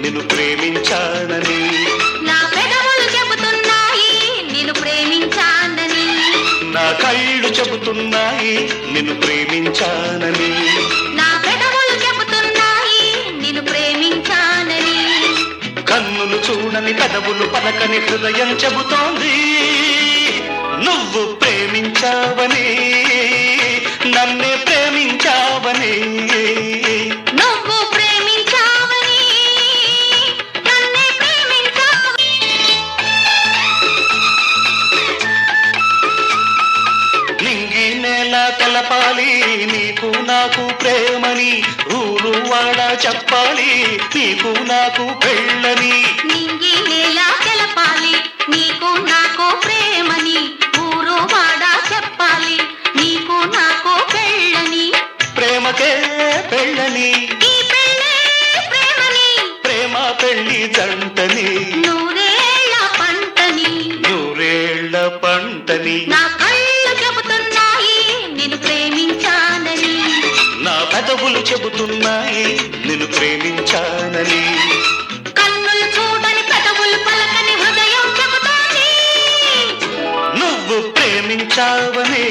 నిన్ను ప్రేమించానని. నా పెదవులు చెబుతున్నాయి నిన్ను ప్రేమించానని. నా కళ్ళు చెబుతున్నాయి నిన్ను ప్రేమించానని. నా పెదవులు చెబుతున్నాయి నిన్ను ప్రేమించానని. కన్నులు చూడని పెదవులు పలకని హృదయం చెబుతోంది నువ్వు ప్రేమించావని, నన్నే ప్రేమించావని. నువ్వు ప్రేమించావని నన్నే ప్రేమించావని. నింగి నేల తెలపాలి నీకు నాకు ప్రేమని, ఊరు వాడ చెప్పాలి నీకు నాకు పెళ్ళని. నింగి నేల తెలపాలి నీకు నాకు ప్రేమని, ఊరు వాడ చెప్పాలి నీకు నాకు పెళ్ళని. ప్రేమకే పెళ్ళని, ఈ పెళ్ళే ప్రేమని, ప్రేమ పెళ్ళి జంటని, నూరేళ్ల పంటని. నూరేళ్ల పంటని. నా కళ్ళు చెబుతున్నాయి నిన్ను ప్రేమించానని. నా పెదవులు చెబుతున్నాయి నిన్ను ప్రేమించానని. కన్నులు చూడని పెదవులు పలకని హృదయం చెబుతోంది నువ్వు ప్రేమించావని.